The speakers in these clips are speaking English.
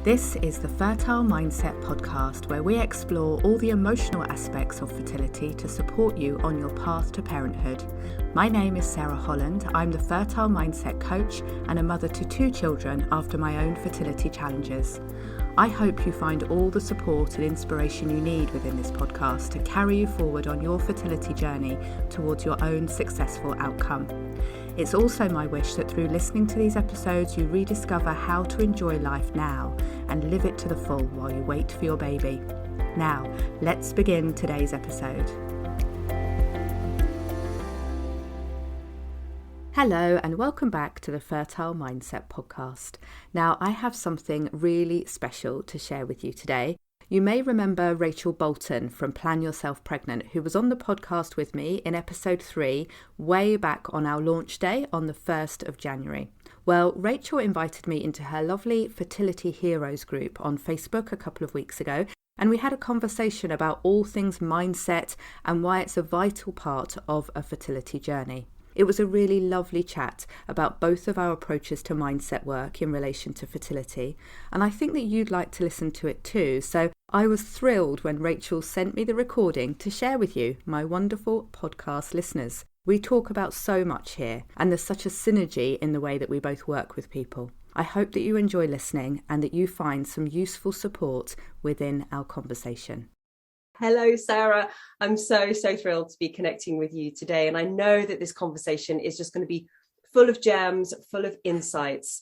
This is the Fertile Mindset podcast, where we explore all the emotional aspects of fertility to support you on your path to parenthood. My name is Sarah Holland. I'm the Fertile Mindset coach and a mother to 2 children after my own fertility challenges. I hope you find all the support and inspiration you need within this podcast to carry you forward on your fertility journey towards your own successful outcome. It's also my wish that through listening to these episodes, you rediscover how to enjoy life now and live it to the full while you wait for your baby. Now, let's begin today's episode. Hello and welcome back to the Fertile Mindset podcast. Now, I have something really special to share with you today. You may remember Rachel Bolton from Plan Yourself Pregnant, who was on the podcast with me in episode 3, way back on our launch day on the 1st of January. Well, Rachel invited me into her lovely Fertility Heroes group on Facebook a couple of weeks ago, and we had a conversation about all things mindset and why it's a vital part of a fertility journey. It was a really lovely chat about both of our approaches to mindset work in relation to fertility, and I think that you'd like to listen to it too. So I was thrilled when Rachel sent me the recording to share with you, my wonderful podcast listeners. We talk about so much here, and there's such a synergy in the way that we both work with people. I hope that you enjoy listening and that you find some useful support within our conversation. Hello, Sarah. I'm so thrilled to be connecting with you today. And I know that this conversation is just going to be full of gems, full of insights.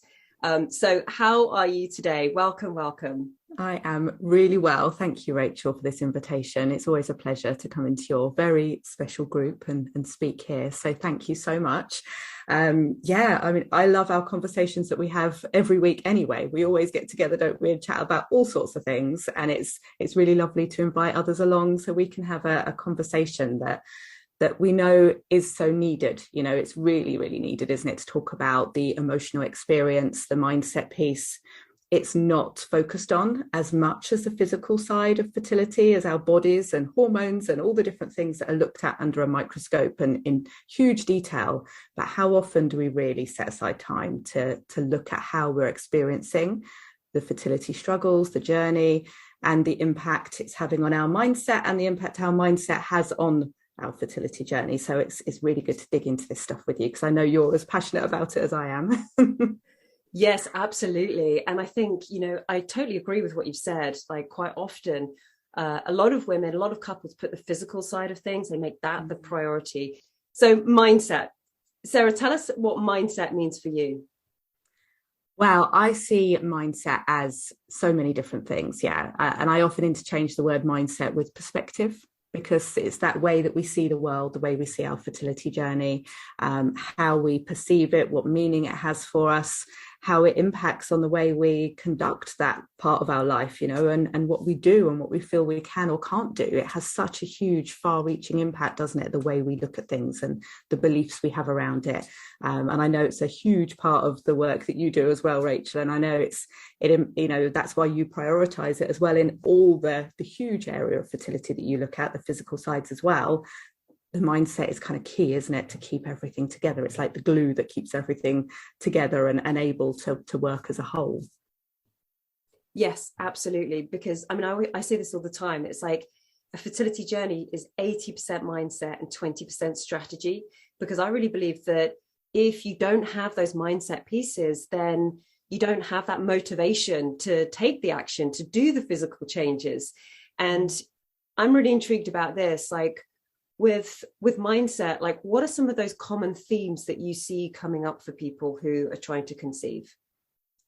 So how are you today? Welcome. I am really well. Thank you, Rachel, for this invitation. It's always a pleasure to come into your very special group and speak here. So thank you so much. I love our conversations that we have every week anyway. We always get together, don't we, and chat about all sorts of things. And it's really lovely to invite others along so we can have a conversation that we know is so needed. You know, it's really, really needed, isn't it, to talk about the emotional experience, the mindset piece. It's not focused on as much as the physical side of fertility, as our bodies and hormones and all the different things that are looked at under a microscope and in huge detail. But how often do we really set aside time to look at how we're experiencing the fertility struggles, the journey, and the impact it's having on our mindset and the impact our mindset has on our fertility journey. So it's really good to dig into this stuff with you, because I know you're as passionate about it as I am. Yes, absolutely. And I think, I totally agree with what you've said. Like, quite often, a lot of women, a lot of couples put the physical side of things, they make that the priority. So mindset. Sarah, tell us what mindset means for you. Well, I see mindset as so many different things. Yeah. And I often interchange the word mindset with perspective, because it's that way that we see the world, the way we see our fertility journey, how we perceive it, what meaning it has for us, how it impacts on the way we conduct that part of our life, and what we do and what we feel we can or can't do. It has such a huge, far-reaching impact, doesn't it, the way we look at things and the beliefs we have around it. And I know it's a huge part of the work that you do as well, Rachel. And I know that's why you prioritize it as well in all the huge area of fertility that you look at, the physical sides as well. The mindset is kind of key, isn't it, to keep everything together. It's like the glue that keeps everything together and able to work as a whole. Yes, absolutely. Because I say this all the time. It's like a fertility journey is 80% mindset and 20% strategy, because I really believe that if you don't have those mindset pieces, then you don't have that motivation to take the action, to do the physical changes. And I'm really intrigued about this, like, with mindset, like, what are some of those common themes that you see coming up for people who are trying to conceive?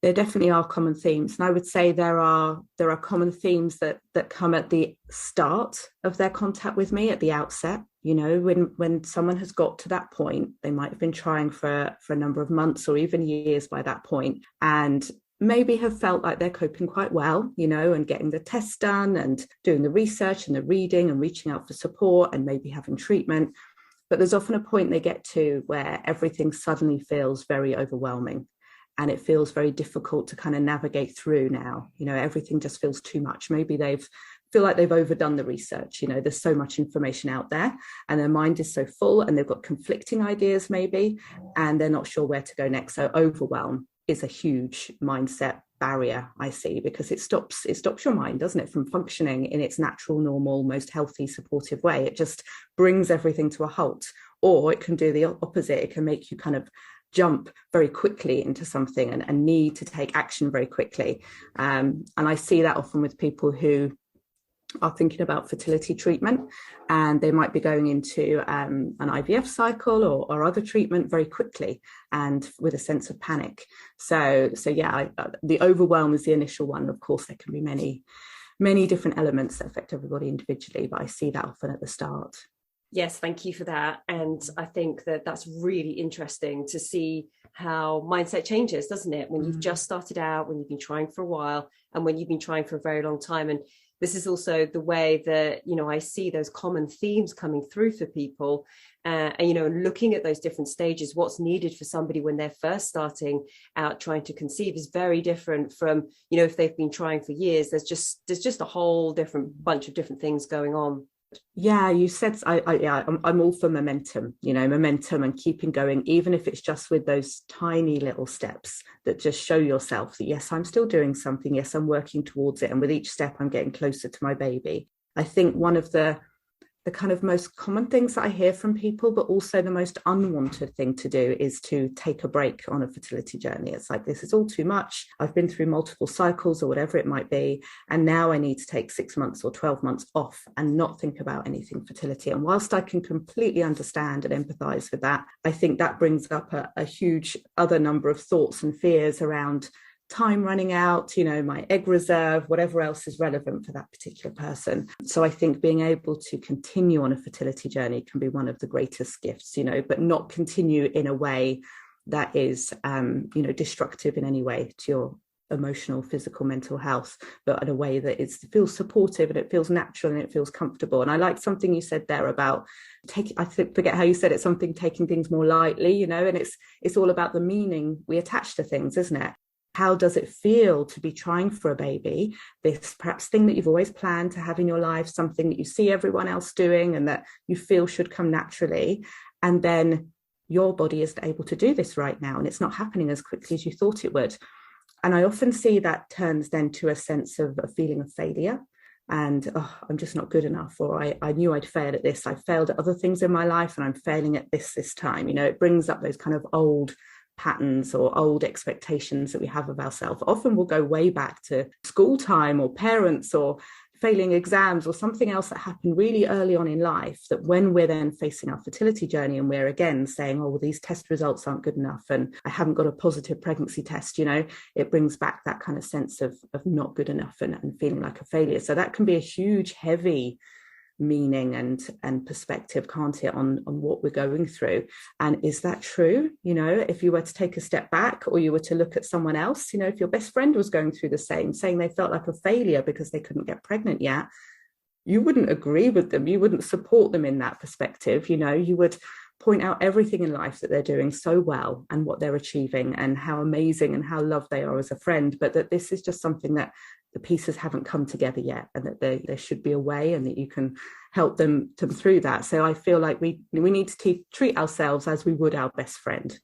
There definitely are common themes. And I would say there are common themes that come at the start of their contact with me, at the outset. When someone has got to that point, they might have been trying for a number of months or even years by that point, and maybe have felt like they're coping quite well, and getting the tests done and doing the research and the reading and reaching out for support and maybe having treatment. But there's often a point they get to where everything suddenly feels very overwhelming, and it feels very difficult to kind of navigate through now. Everything just feels too much. Maybe feel like they've overdone the research. There's so much information out there and their mind is so full and they've got conflicting ideas maybe, and they're not sure where to go next. So overwhelm is a huge mindset barrier, I see, because it stops your mind, doesn't it, from functioning in its natural, normal, most healthy, supportive way. It just brings everything to a halt. Or it can do the opposite. It can make you kind of jump very quickly into something and need to take action very quickly. And I see that often with people who are thinking about fertility treatment, and they might be going into an IVF cycle or other treatment very quickly and with a sense of panic. So yeah, the overwhelm is the initial one. Of course, there can be many different elements that affect everybody individually, but I see that often at the start. Yes, thank you for that. And I think that that's really interesting to see how mindset changes, doesn't it? When you've just started out, when you've been trying for a while, and when you've been trying for a very long time. And this is also the way that, I see those common themes coming through for people. And, looking at those different stages, what's needed for somebody when they're first starting out trying to conceive is very different from, if they've been trying for years. There's just a whole different bunch of different things going on. Yeah, you said I'm all for momentum, momentum and keeping going, even if it's just with those tiny little steps that just show yourself that, yes, I'm still doing something. Yes, I'm working towards it. And with each step, I'm getting closer to my baby. I think one of the kind of most common things that I hear from people, but also the most unwanted thing to do, is to take a break on a fertility journey. It's like, this is all too much. I've been through multiple cycles or whatever it might be. And now I need to take 6 months or 12 months off and not think about anything fertility. And whilst I can completely understand and empathize with that, I think that brings up a huge other number of thoughts and fears around time running out, my egg reserve, whatever else is relevant for that particular person. So I think being able to continue on a fertility journey can be one of the greatest gifts, but not continue in a way that is, destructive in any way to your emotional, physical, mental health, but in a way that feels supportive and it feels natural and it feels comfortable. And I like something you said there about forget how you said it, something taking things more lightly, and it's all about the meaning we attach to things, isn't it? How does it feel to be trying for a baby, this perhaps thing that you've always planned to have in your life, something that you see everyone else doing and that you feel should come naturally, and then your body isn't able to do this right now and it's not happening as quickly as you thought it would. And I often see that turns then to a sense of a feeling of failure and, I'm just not good enough, or I knew I'd fail at this. I failed at other things in my life and I'm failing at this time. It brings up those kind of old patterns or old expectations that we have of ourselves. Often we'll go way back to school time or parents or failing exams or something else that happened really early on in life, that when we're then facing our fertility journey and we're again saying, oh, well, these test results aren't good enough and I haven't got a positive pregnancy test, it brings back that kind of sense of not good enough and feeling like a failure. So that can be a huge, heavy meaning and perspective, can't it, on what we're going through. And is that true? If you were to take a step back or you were to look at someone else, if your best friend was going through the same, saying they felt like a failure because they couldn't get pregnant yet, you wouldn't agree with them. You wouldn't support them in that perspective. You would point out everything in life that they're doing so well and what they're achieving and how amazing and how loved they are as a friend, but that this is just something that the pieces haven't come together yet, and that there should be a way and that you can help them through that. So I feel like we need to treat ourselves as we would our best friend,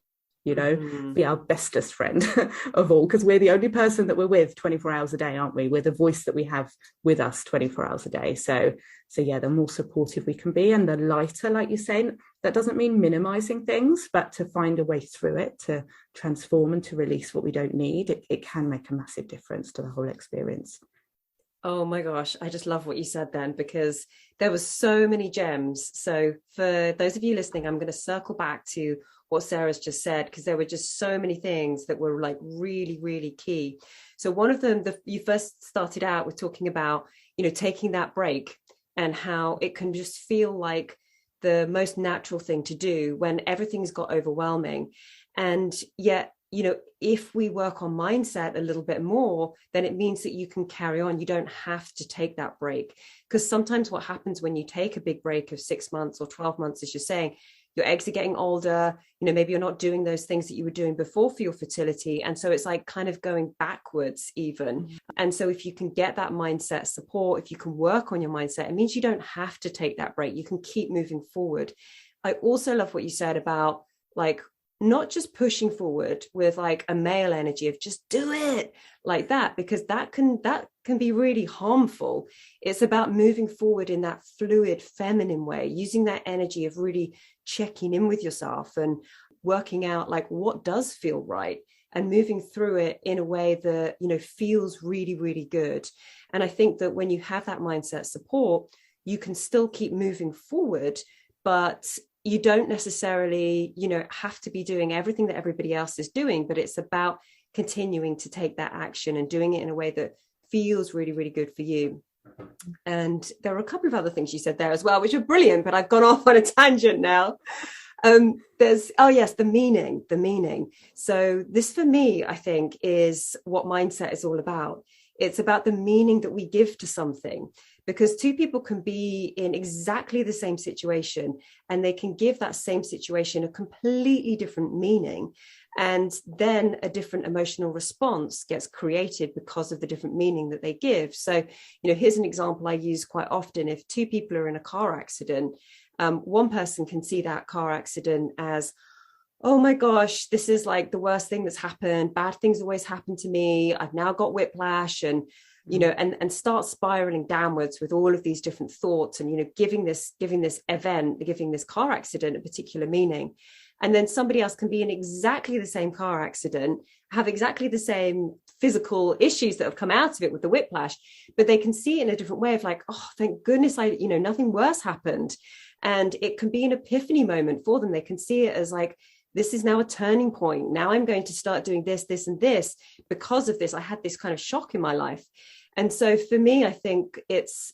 be our bestest friend of all, because we're the only person that we're with 24 hours a day, aren't we? We're the voice that we have with us 24 hours a day. So yeah, the more supportive we can be and the lighter, like you're saying, that doesn't mean minimizing things, but to find a way through it, to transform and to release what we don't need, it can make a massive difference to the whole experience. Oh my gosh, I just love what you said then, because there were so many gems. So for those of you listening, I'm going to circle back to what Sarah's just said, because there were just so many things that were like really, really key. So one of them, you first started out with talking about, taking that break and how it can just feel like the most natural thing to do when everything's got overwhelming. And yet, if we work on mindset a little bit more, then it means that you can carry on. You don't have to take that break. Because sometimes what happens when you take a big break of 6 months or 12 months, as you're saying, your eggs are getting older, maybe you're not doing those things that you were doing before for your fertility. And so it's like kind of going backwards even. Mm-hmm. And so if you can get that mindset support, if you can work on your mindset, it means you don't have to take that break. You can keep moving forward. I also love what you said about like not just pushing forward with like a male energy of just do it like that, because that can be really harmful. It's about moving forward in that fluid feminine way, using that energy of really checking in with yourself and working out like what does feel right, and moving through it in a way that, you know, feels really, really good. And I think that when you have that mindset support, you can still keep moving forward, but you don't necessarily, you know, have to be doing everything that everybody else is doing, but it's about continuing to take that action and doing it in a way that feels really, really good for you. And there are a couple of other things you said there as well, which are brilliant, but I've gone off on a tangent now. The meaning. So this for me, I think, is what mindset is all about. It's about the meaning that we give to something, because two people can be in exactly the same situation and they can give that same situation a completely different meaning. And then a different emotional response gets created because of the different meaning that they give. So, you know, here's an example I use quite often. If two people are in a car accident, one person can see that car accident as, oh my gosh, this is like the worst thing that's happened. Bad things always happen to me. I've now got whiplash, and, you know, and start spiraling downwards with all of these different thoughts and, you know, giving this car accident a particular meaning. And then somebody else can be in exactly the same car accident, have exactly the same physical issues that have come out of it with the whiplash, but they can see it in a different way of like, oh, thank goodness nothing worse happened. And it can be an epiphany moment for them. They can see it as like, this is now a turning point. Now I'm going to start doing this, this, and this. Because of this, I had this kind of shock in my life. And so for me, I think it's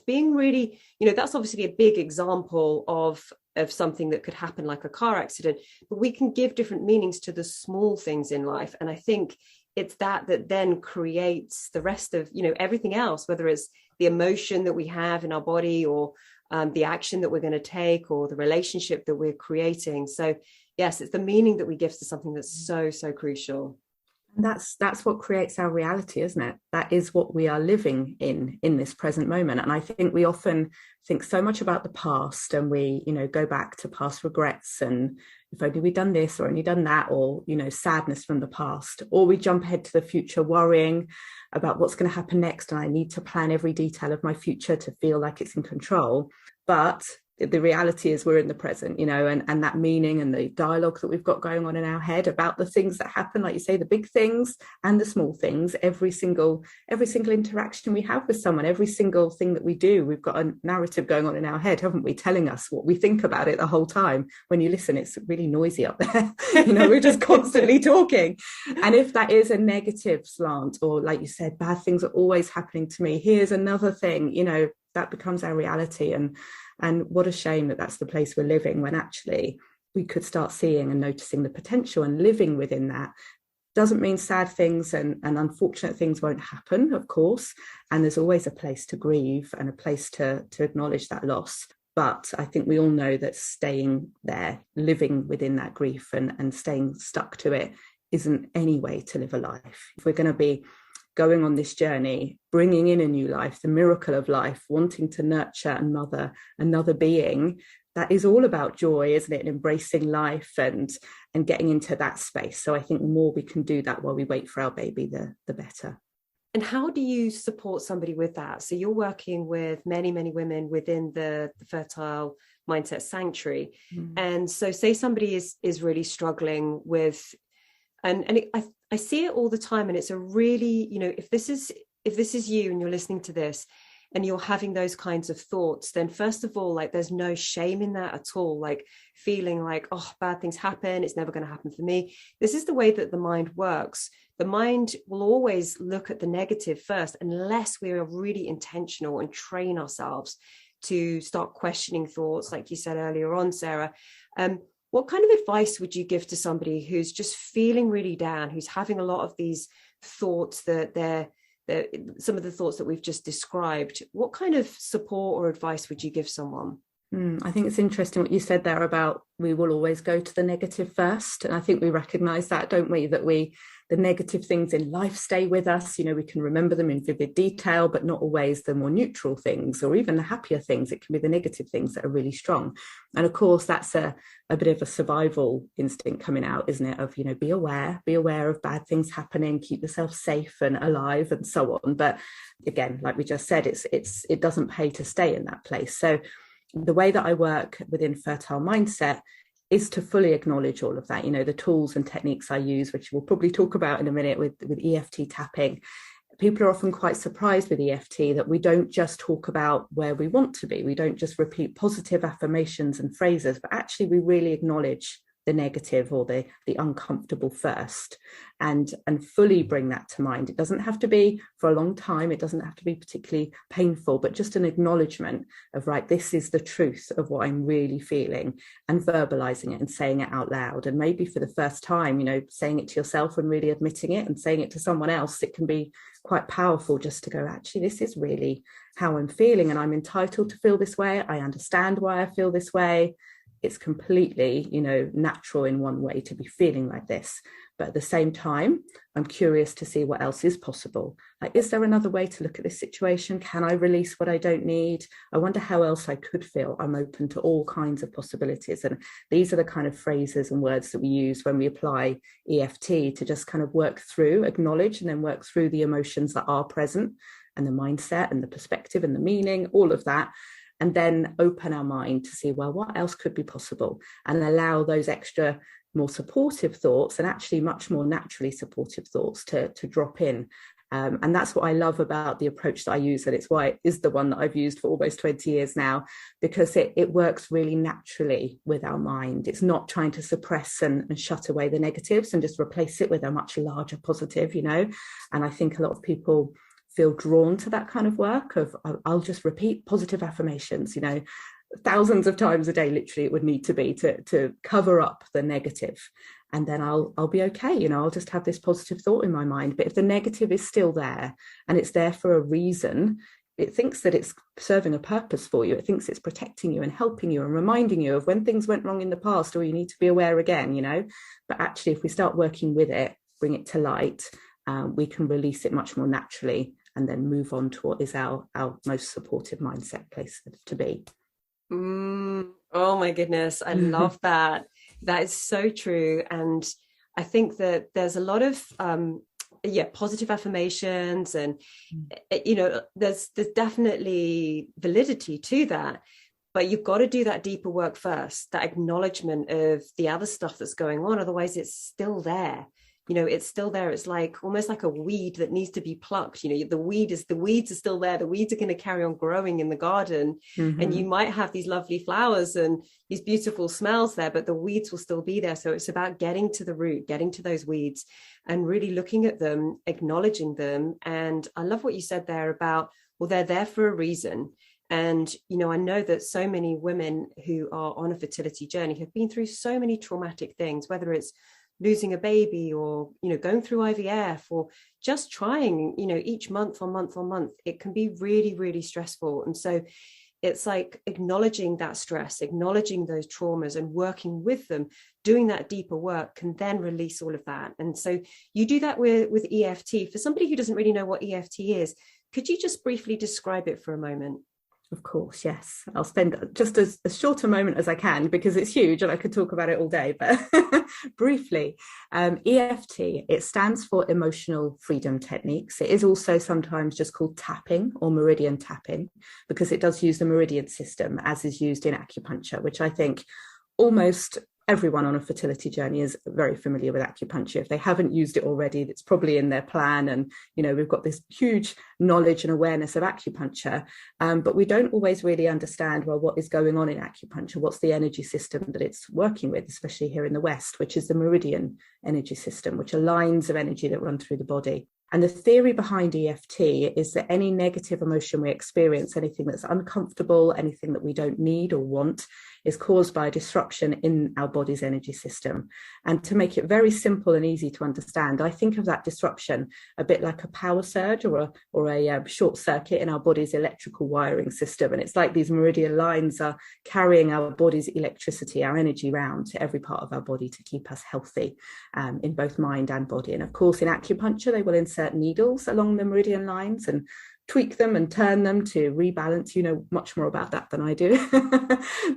being really, you know, that's obviously a big example of something that could happen like a car accident, but we can give different meanings to the small things in life. And I think it's that then creates the rest of, you know, everything else, whether it's the emotion that we have in our body, or the action that we're going to take, or the relationship that we're creating. So yes, it's the meaning that we give to something that's so, so crucial. And that's what creates our reality, isn't it? That is what we are living in this present moment. And I think we often think so much about the past, and we, you know, go back to past regrets and if only we'd done this or only done that, or, you know, sadness from the past, or we jump ahead to the future worrying about what's going to happen next. And I need to plan every detail of my future to feel like it's in control. But the reality is we're in the present, you know, and that meaning and the dialogue that we've got going on in our head about the things that happen, like you say, the big things and the small things, every single interaction we have with someone, every single thing that we do, we've got a narrative going on in our head, haven't we, telling us what we think about it the whole time. When you listen, it's really noisy up there. You know, we're just constantly talking. And if that is a negative slant, or like you said, bad things are always happening to me, here's another thing, you know, that becomes our reality. And what a shame that that's the place we're living, when actually we could start seeing and noticing the potential and living within that. Doesn't mean sad things and unfortunate things won't happen, of course. And there's always a place to grieve and a place to acknowledge that loss. But I think we all know that staying there, living within that grief and staying stuck to it isn't any way to live a life. If we're going to be going on this journey, bringing in a new life, the miracle of life, wanting to nurture and mother another being, that is all about joy, isn't it? And embracing life and getting into that space. So I think the more we can do that while we wait for our baby, the better. And how do you support somebody with that? So you're working with many, many women within the Fertile Mindset Sanctuary. And so say somebody is really struggling with, I see it all the time, and it's a really, you know, if this is you and you're listening to this and you're having those kinds of thoughts, then first of all, like, there's no shame in that at all. Like feeling like, oh, bad things happen, it's never going to happen for me. This is the way that the mind works. The mind will always look at the negative first, unless we are really intentional and train ourselves to start questioning thoughts, like you said earlier on, Sarah. What kind of advice would you give to somebody who's just feeling really down, who's having a lot of these thoughts that they're some of the thoughts that we've just described? What kind of support or advice would you give someone? I think it's interesting what you said there about we will always go to the negative first. And I think we recognize that, don't we? That the negative things in life stay with us. You know, we can remember them in vivid detail, but not always the more neutral things or even the happier things. It can be the negative things that are really strong. And of course, that's a bit of a survival instinct coming out, isn't it? Of, you know, be aware of bad things happening, keep yourself safe and alive and so on. But again, like we just said, it doesn't pay to stay in that place. So the way that I work within Fertile Mindset is to fully acknowledge all of that. You know, the tools and techniques I use, which we'll probably talk about in a minute with EFT tapping. People are often quite surprised with EFT that we don't just talk about where we want to be. We don't just repeat positive affirmations and phrases, but actually we really acknowledge the negative or the uncomfortable first and fully bring that to mind. It doesn't have to be for a long time. It doesn't have to be particularly painful, but just an acknowledgement of, right, this is the truth of what I'm really feeling, and verbalizing it and saying it out loud. And maybe for the first time, you know, saying it to yourself and really admitting it and saying it to someone else, it can be quite powerful just to go, actually, this is really how I'm feeling and I'm entitled to feel this way. I understand why I feel this way. It's completely, you know, natural in one way to be feeling like this. But at the same time, I'm curious to see what else is possible. Like, is there another way to look at this situation? Can I release what I don't need? I wonder how else I could feel. I'm open to all kinds of possibilities. And these are the kind of phrases and words that we use when we apply EFT to just kind of work through, acknowledge, and then work through the emotions that are present and the mindset and the perspective and the meaning, all of that. And then open our mind to see, well, what else could be possible, and allow those extra more supportive thoughts, and actually much more naturally supportive thoughts to drop in. And that's what I love about the approach that I use. And it's why it is the one that I've used for almost 20 years now, because it works really naturally with our mind. It's not trying to suppress and shut away the negatives and just replace it with a much larger positive, you know. And I think a lot of people feel drawn to that kind of work of, I'll just repeat positive affirmations, you know, thousands of times a day, literally it would need to be to cover up the negative. And then I'll be okay, you know, I'll just have this positive thought in my mind. But if the negative is still there and it's there for a reason, it thinks that it's serving a purpose for you. It thinks it's protecting you and helping you and reminding you of when things went wrong in the past, or you need to be aware again, you know. But actually, if we start working with it, bring it to light, we can release it much more naturally, and then move on to what is our most supportive mindset place to be. Oh my goodness, I love that. That is so true. And I think that there's a lot of positive affirmations, and you know, there's definitely validity to that. But you've got to do that deeper work first, that acknowledgement of the other stuff that's going on. Otherwise, it's still there. You know, it's still there. It's like almost like a weed that needs to be plucked. You know, the weeds are still there. The weeds are going to carry on growing in the garden. And you might have these lovely flowers and these beautiful smells there, but the weeds will still be there. So it's about getting to the root, getting to those weeds and really looking at them, acknowledging them. And I love what you said there about, well, they're there for a reason. And, you know, I know that so many women who are on a fertility journey have been through so many traumatic things, whether it's losing a baby or, you know, going through IVF or just trying, you know, each month on month, it can be really, really stressful. And so it's like acknowledging that stress, acknowledging those traumas and working with them, doing that deeper work can then release all of that. And so you do that with EFT. For somebody who doesn't really know what EFT is, could you just briefly describe it for a moment? Of course, yes. I'll spend just as short a moment as I can because it's huge and I could talk about it all day, but briefly, EFT, it stands for Emotional Freedom Techniques. It is also sometimes just called tapping or meridian tapping because it does use the meridian system as is used in acupuncture, which I think almost everyone on a fertility journey is very familiar with acupuncture. If they haven't used it already, it's probably in their plan. And, you know, we've got this huge knowledge and awareness of acupuncture, but we don't always really understand, well, what is going on in acupuncture? What's the energy system that it's working with, especially here in the West, which is the meridian energy system, which are lines of energy that run through the body. And the theory behind EFT is that any negative emotion we experience, anything that's uncomfortable, anything that we don't need or want, is caused by a disruption in our body's energy system. And to make it very simple and easy to understand, I think of that disruption a bit like a power surge or a short circuit in our body's electrical wiring system. And it's like these meridian lines are carrying our body's electricity, our energy round to every part of our body to keep us healthy in both mind and body. And of course, in acupuncture, they will insert needles along the meridian lines and tweak them and turn them to rebalance. You know much more about that than I do.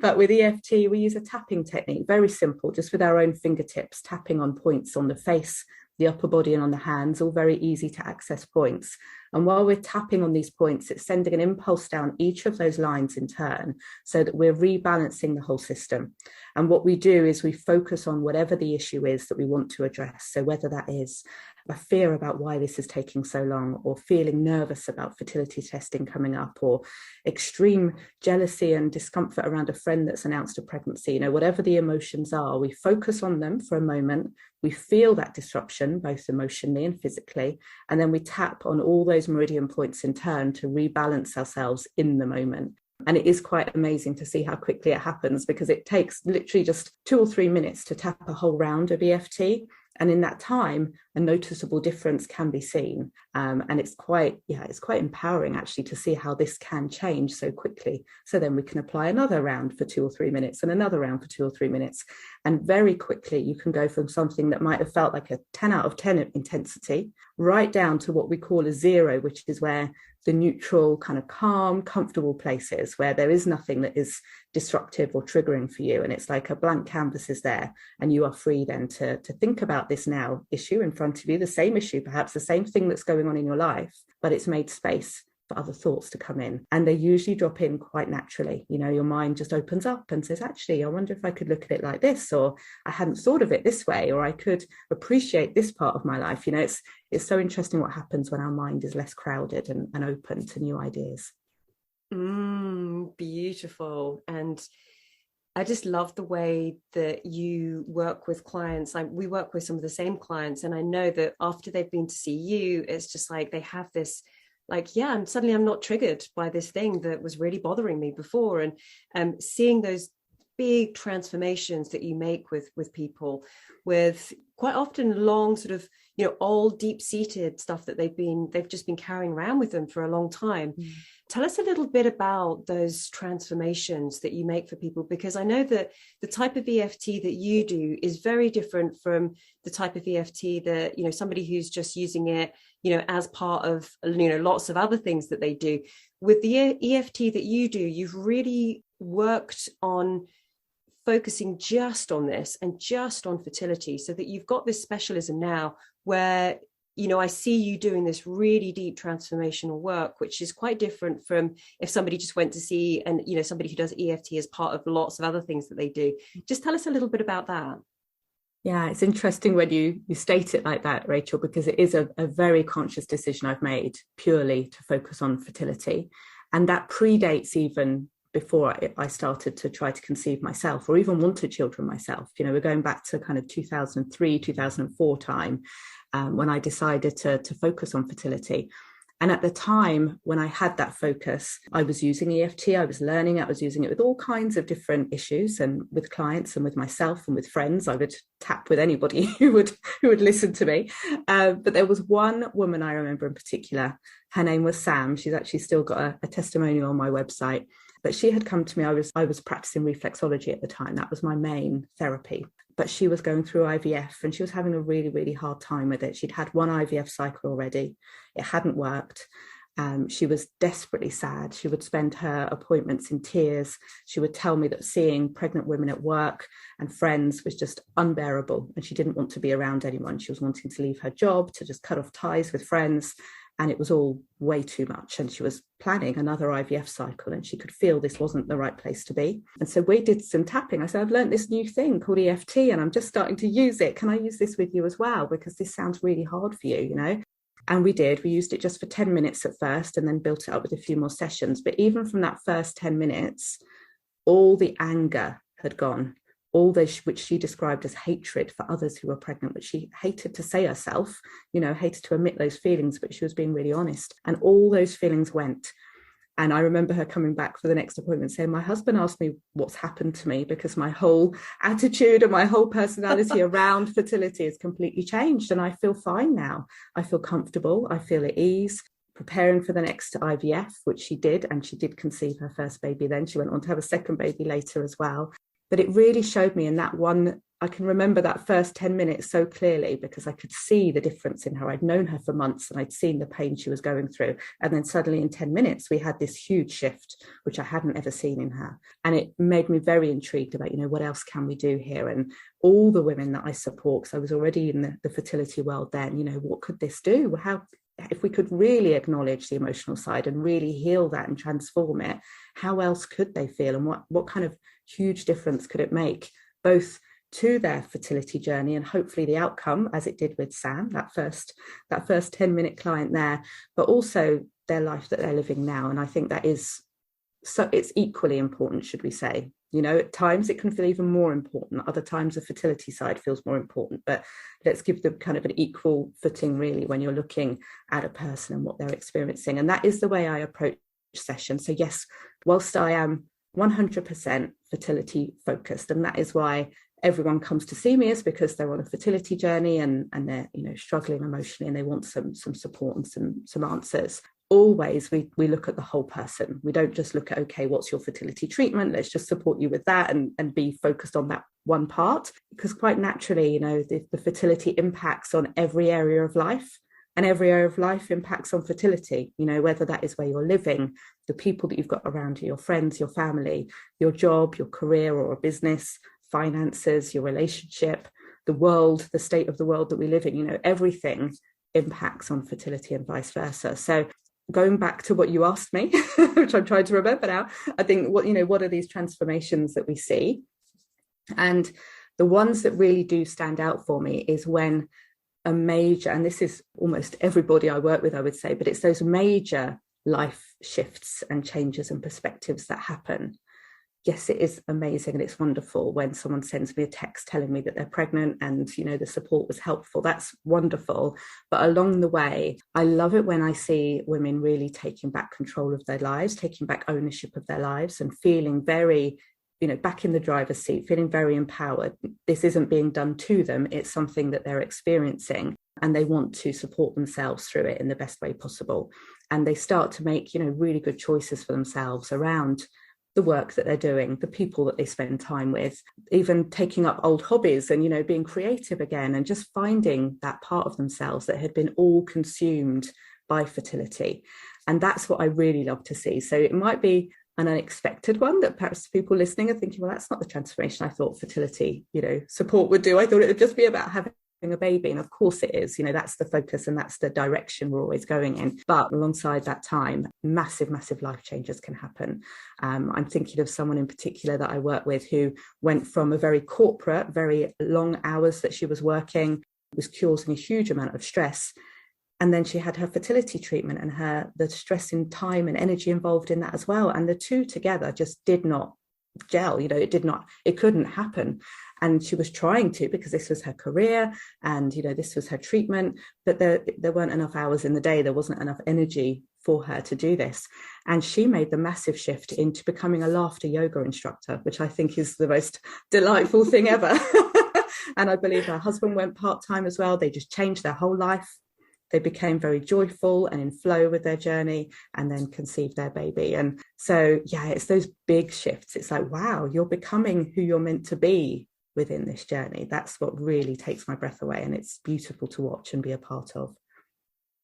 But with EFT, we use a tapping technique, very simple, just with our own fingertips, tapping on points on the face, the upper body and on the hands, all very easy to access points. And while we're tapping on these points, it's sending an impulse down each of those lines in turn so that we're rebalancing the whole system. And what we do is we focus on whatever the issue is that we want to address. So whether that is a fear about why this is taking so long, or feeling nervous about fertility testing coming up, or extreme jealousy and discomfort around a friend that's announced a pregnancy, you know, whatever the emotions are, we focus on them for a moment. We feel that disruption, both emotionally and physically, and then we tap on all those meridian points in turn to rebalance ourselves in the moment. And it is quite amazing to see how quickly it happens, because it takes literally just 2 or 3 minutes to tap a whole round of EFT. And in that time, a noticeable difference can be seen. And it's quite empowering actually to see how this can change so quickly. So then we can apply another round for 2 or 3 minutes and another round for 2 or 3 minutes. And very quickly, you can go from something that might have felt like a 10 out of 10 intensity right down to what we call a 0, which is where the neutral, kind of calm, comfortable places where there is nothing that is disruptive or triggering for you. And it's like a blank canvas is there, and you are free then to think about this now issue in front of you, the same issue, perhaps the same thing that's going on in your life, but it's made space for other thoughts to come in. And they usually drop in quite naturally. You know, your mind just opens up and says, actually, I wonder if I could look at it like this, or I hadn't thought of it this way, or I could appreciate this part of my life. You know, it's so interesting what happens when our mind is less crowded and open to new ideas. Beautiful. And I just love the way that you work with clients. We work with some of the same clients, and I know that after they've been to see you, it's just like they have this, like, yeah, and suddenly I'm not triggered by this thing that was really bothering me before. And seeing those big transformations that you make with people, with quite often long sort of, you know, old deep-seated stuff that they've just been carrying around with them for a long time. Tell us a little bit about those transformations that you make for people, because I know that the type of EFT that you do is very different from the type of EFT that, you know, somebody who's just using it, you know, as part of, you know, lots of other things that they do. With the EFT that you do, you've really worked on focusing just on this and just on fertility, so that you've got this specialism now where, you know, I see you doing this really deep transformational work, which is quite different from if somebody just went to see, and, you know, somebody who does EFT as part of lots of other things that they do. Just tell us a little bit about that. Yeah, it's interesting when you state it like that, Rachel, because it is a very conscious decision I've made purely to focus on fertility. And that predates even before I started to try to conceive myself, or even wanted children myself. You know, we're going back to kind of 2003, 2004 time, when I decided to focus on fertility. And at the time when I had that focus, I was using EFT, I was learning, I was using it with all kinds of different issues, and with clients and with myself and with friends. I would tap with anybody who would listen to me. But there was one woman I remember in particular. Her name was Sam. She's actually still got a testimonial on my website. But she had come to me, I was practicing reflexology at the time. That was my main therapy. But she was going through IVF, and she was having a really, really hard time with it. She'd had one IVF cycle already. It hadn't worked. She was desperately sad. She would spend her appointments in tears. She would tell me that seeing pregnant women at work and friends was just unbearable, and she didn't want to be around anyone. She was wanting to leave her job, to just cut off ties with friends. And it was all way too much. And she was planning another IVF cycle, and she could feel this wasn't the right place to be. And so we did some tapping. I said, I've learned this new thing called EFT, and I'm just starting to use it. Can I use this with you as well? Because this sounds really hard for you, you know? And we did. We used it just for 10 minutes at first, and then built it up with a few more sessions. But even from that first 10 minutes, all the anger had gone. All those, which she described as hatred for others who were pregnant, which she hated to say herself, you know, hated to admit those feelings, but she was being really honest. And all those feelings went. And I remember her coming back for the next appointment saying, my husband asked me what's happened to me because my whole attitude and my whole personality around fertility has completely changed. And I feel fine now. I feel comfortable. I feel at ease. Preparing for the next IVF, which she did. And she did conceive her first baby then. She went on to have a second baby later as well. But it really showed me in that one, I can remember that first 10 minutes so clearly because I could see the difference in her. I'd known her for months and I'd seen the pain she was going through. And then suddenly in 10 minutes, we had this huge shift, which I hadn't ever seen in her. And it made me very intrigued about, what else can we do here? And all the women that I support, because I was already in the fertility world then, what could this do? How, if we could really acknowledge the emotional side and really heal that and transform it, how else could they feel? And what kind of huge difference could it make, both to their fertility journey and hopefully the outcome, as it did with Sam, that first 10-minute client there, but also their life that they're living now. And I think that is so, it's equally important, should we say. At times it can feel even more important. Other times the fertility side feels more important, but let's give them kind of an equal footing really when you're looking at a person and what they're experiencing. And that is the way I approach sessions. So yes, whilst I am 100% fertility focused, and that is why everyone comes to see me, is because they're on a fertility journey and they're struggling emotionally and they want some support and some answers. Always we look at the whole person. We don't just look at, okay, what's your fertility treatment, let's just support you with that and be focused on that one part, because quite naturally the fertility impacts on every area of life. And every area of life impacts on fertility, whether that is where you're living, the people that you've got around you, your friends, your family, your job, your career or a business, finances, your relationship, the world, the state of the world that we live in, everything impacts on fertility and vice versa. So going back to what you asked me, which I'm trying to remember now, I think what are these transformations that we see? And the ones that really do stand out for me is when a major, and this is almost everybody I work with, I would say, but it's those major life shifts and changes and perspectives that happen. Yes, it is amazing and it's wonderful when someone sends me a text telling me that they're pregnant and, the support was helpful. That's wonderful. But along the way, I love it when I see women really taking back control of their lives, taking back ownership of their lives and feeling very back in the driver's seat, feeling very empowered. This isn't being done to them. It's something that they're experiencing and they want to support themselves through it in the best way possible. And they start to make, really good choices for themselves around the work that they're doing, the people that they spend time with, even taking up old hobbies and, being creative again and just finding that part of themselves that had been all consumed by fertility. And that's what I really love to see. So it might be an unexpected one that perhaps people listening are thinking, well, that's not the transformation I thought fertility, support would do. I thought it would just be about having a baby. And of course it is, that's the focus and that's the direction we're always going in. But alongside that time, massive life changes can happen. I'm thinking of someone in particular that I work with who went from a very corporate, very long hours that she was working, was causing a huge amount of stress. And then she had her fertility treatment and the stress in time and energy involved in that as well. And the two together just did not gel, it couldn't happen. And she was trying to, because this was her career and, this was her treatment, but there weren't enough hours in the day. There wasn't enough energy for her to do this. And she made the massive shift into becoming a laughter yoga instructor, which I think is the most delightful thing ever. And I believe her husband went part-time as well. They just changed their whole life. They became very joyful and in flow with their journey and then conceived their baby. And so, yeah, it's those big shifts. It's like, wow, you're becoming who you're meant to be within this journey. That's what really takes my breath away. And it's beautiful to watch and be a part of.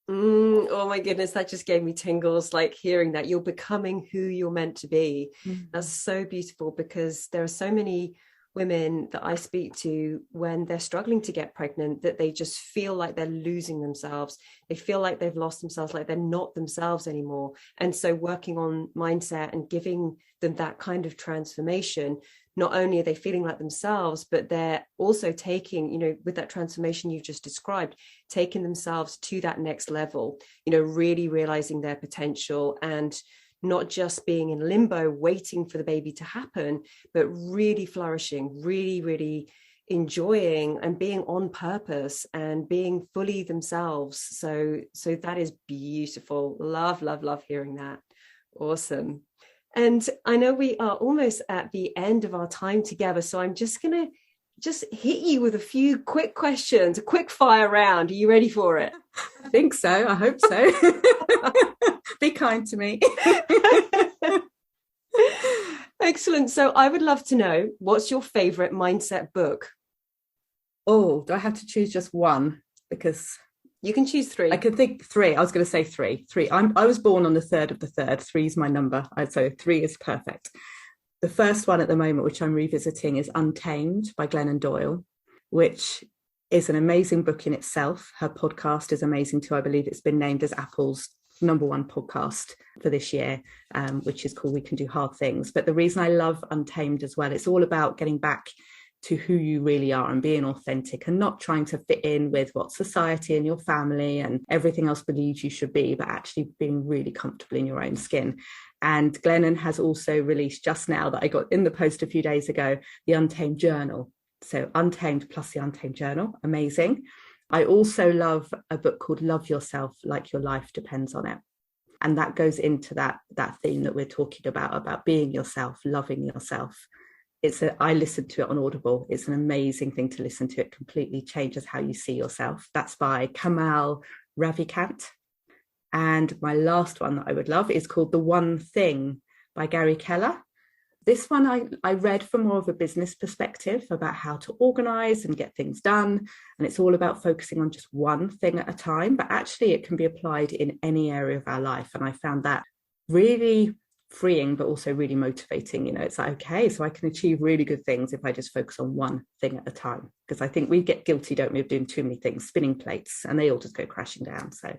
Oh my goodness, that just gave me tingles, like hearing that you're becoming who you're meant to be. That's so beautiful, because there are so many women that I speak to when they're struggling to get pregnant, that they just feel like they're losing themselves. They feel like they've lost themselves, like they're not themselves anymore. And so working on mindset and giving them that kind of transformation, not only are they feeling like themselves, but they're also taking, with that transformation you've just described, taking themselves to that next level, really realizing their potential and not just being in limbo, waiting for the baby to happen, but really flourishing, really enjoying and being on purpose and being fully themselves. So that is beautiful. Love hearing that. Awesome. And I know we are almost at the end of our time together, so I'm just going to just hit you with a few quick questions, a quick fire round. Are you ready for it? I think so. I hope so. Be kind to me. Excellent. So I would love to know, what's your favorite mindset book? Oh, do I have to choose just one? Because you can choose three. I can think three. I was going to say three. I was born on the 3rd of the 3rd. 3 is my number. So 3 is perfect. The first one at the moment, which I'm revisiting, is Untamed by Glennon Doyle, which is an amazing book in itself. Her podcast is amazing too. I believe it's been named as Apple's #1 podcast for this year, which is called We Can Do Hard Things. But the reason I love Untamed as well, it's all about getting back to who you really are and being authentic and not trying to fit in with what society and your family and everything else believes you should be, but actually being really comfortable in your own skin. And Glennon has also released just now, that I got in the post a few days ago, the Untamed Journal. So Untamed plus the Untamed Journal, amazing. I also love a book called Love Yourself Like Your Life Depends on It. And that goes into that theme that we're talking about being yourself, loving yourself. I listened to it on Audible. It's an amazing thing to listen to. It completely changes how you see yourself. That's by Kamal Ravikant. And my last one that I would love is called The One Thing by Gary Keller. This one I read from more of a business perspective about how to organize and get things done. And it's all about focusing on just one thing at a time, but actually it can be applied in any area of our life. And I found that really freeing, but also really motivating. It's like, okay, so I can achieve really good things if I just focus on one thing at a time. Because I think we get guilty, don't we, of doing too many things, spinning plates, and they all just go crashing down. So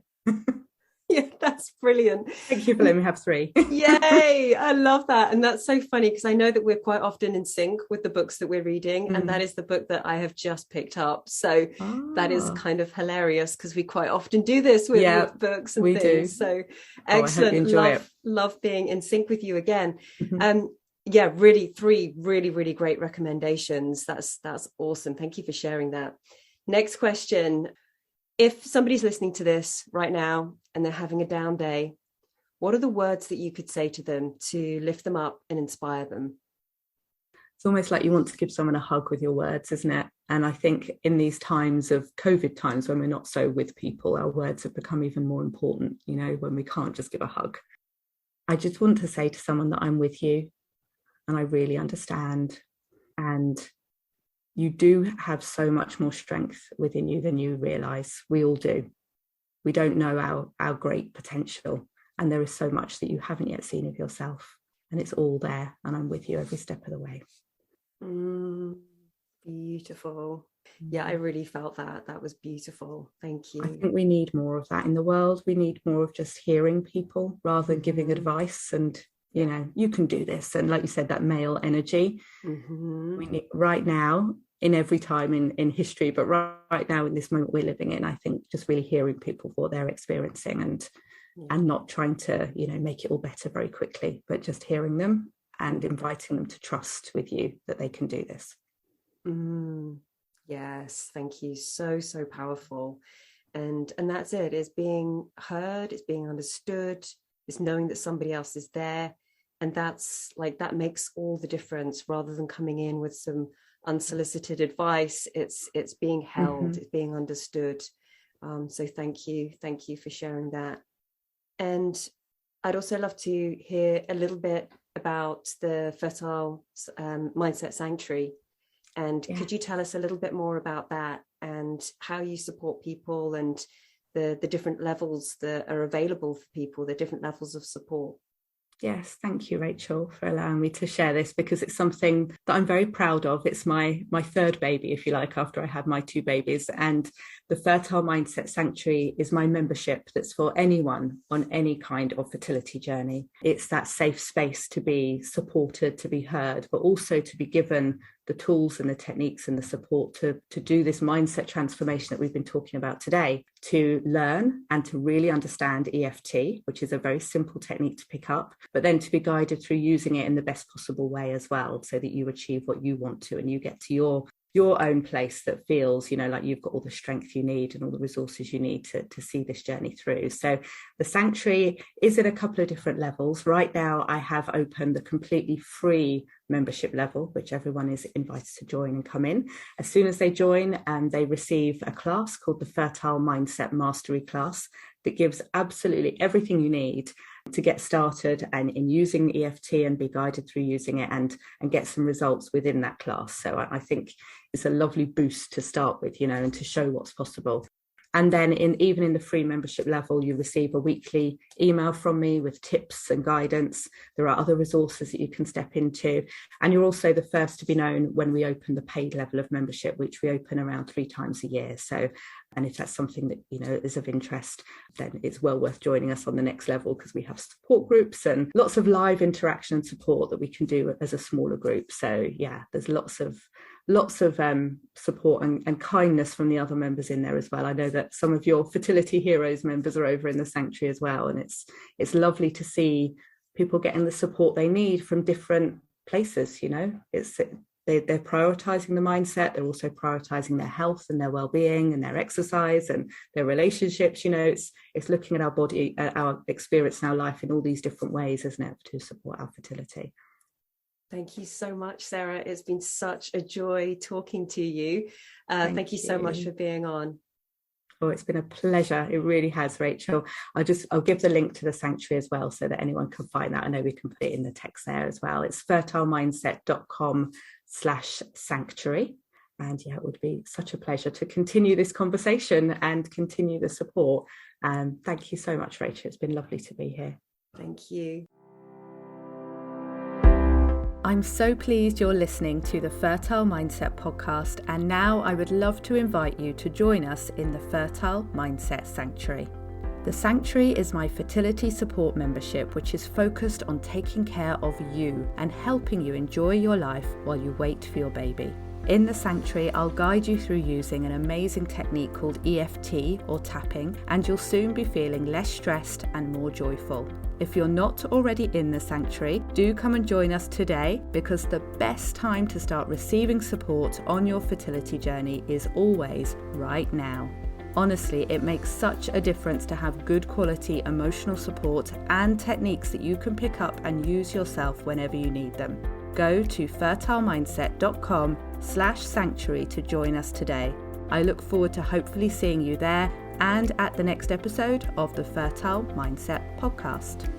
yeah, that's brilliant. Thank you for letting me have 3. Yay, I love that. And that's so funny, because I know that we're quite often in sync with the books that we're reading, and that is the book that I have just picked up. So that is kind of hilarious, because we quite often do this with books and things. Do. So excellent. Love being in sync with you again. Yeah, really 3 really great recommendations. That's awesome. Thank you for sharing that. Next question. If somebody's listening to this right now and they're having a down day, what are the words that you could say to them to lift them up and inspire them? It's almost like you want to give someone a hug with your words, isn't it? And I think in these times of COVID times, when we're not so with people, our words have become even more important, when we can't just give a hug. I just want to say to someone that I'm with you and I really understand. And you do have so much more strength within you than you realise. We all do. We don't know our great potential. And there is so much that you haven't yet seen of yourself. And it's all there. And I'm with you every step of the way. Beautiful. Yeah, I really felt that. That was beautiful. Thank you. I think we need more of that in the world. We need more of just hearing people rather than giving advice and, you can do this. And like you said, that male energy, we need right now, in every time in history, but right now in this moment we're living in, I think just really hearing people for what they're experiencing and not trying to, make it all better very quickly, but just hearing them and inviting them to trust with you that they can do this. Yes, thank you. So powerful. And that's it. It's being heard, it's being understood, it's knowing that somebody else is there. And that makes all the difference, rather than coming in with some unsolicited advice. It's being held, it's being understood. So thank you for sharing that. And I'd also love to hear a little bit about the Fertile Mindset Sanctuary. And could you tell us a little bit more about that and how you support people and the different levels that are available for people, the different levels of support? Yes, thank you, Rachel, for allowing me to share this, because it's something that I'm very proud of. It's my 3rd baby, if you like, after I had my 2 babies. And the Fertile Mindset Sanctuary is my membership that's for anyone on any kind of fertility journey. It's that safe space to be supported, to be heard, but also to be given the tools and the techniques and the support to do this mindset transformation that we've been talking about today, to learn and to really understand EFT, which is a very simple technique to pick up, but then to be guided through using it in the best possible way as well, so that you achieve what you want to and you get to your your own place that feels, like you've got all the strength you need and all the resources you need to see this journey through. So the sanctuary is at a couple of different levels. Right now, I have opened the completely free membership level, which everyone is invited to join and come in. As soon as they join, they receive a class called the Fertile Mindset Mastery class that gives absolutely everything you need to get started and in using EFT and be guided through using it and get some results within that class. So I think it's a lovely boost to start with, and to show what's possible. And then even in the free membership level, you receive a weekly email from me with tips and guidance. There are other resources that you can step into. And you're also the first to be known when we open the paid level of membership, which we open around 3 times a year. So, and if that's something that, is of interest, then it's well worth joining us on the next level, because we have support groups and lots of live interaction and support that we can do as a smaller group. So yeah, there's lots of support and kindness from the other members in there as well. I know that some of your Fertility Heroes members are over in the sanctuary as well, and it's lovely to see people getting the support they need from different places. They're prioritizing the mindset. They're also prioritizing their health and their well-being and their exercise and their relationships. It's looking at our body, our experience in our life in all these different ways, isn't it, to support our fertility. Thank you so much, Sarah. It's been such a joy talking to you. Thank you so much for being on. Oh, it's been a pleasure. It really has, Rachel. I'll give the link to the sanctuary as well so that anyone can find that. I know we can put it in the text there as well. It's fertilemindset.com/sanctuary. And yeah, it would be such a pleasure to continue this conversation and continue the support. Thank you so much, Rachel. It's been lovely to be here. Thank you. I'm so pleased you're listening to the Fertile Mindset podcast, and now I would love to invite you to join us in the Fertile Mindset Sanctuary. The Sanctuary is my fertility support membership, which is focused on taking care of you and helping you enjoy your life while you wait for your baby. In the Sanctuary, I'll guide you through using an amazing technique called EFT or tapping, and you'll soon be feeling less stressed and more joyful. If you're not already in the Sanctuary, do come and join us today, because the best time to start receiving support on your fertility journey is always right now. Honestly, it makes such a difference to have good quality emotional support and techniques that you can pick up and use yourself whenever you need them. Go to fertilemindset.com/sanctuary to join us today. I look forward to hopefully seeing you there and at the next episode of the Fertile Mindset podcast.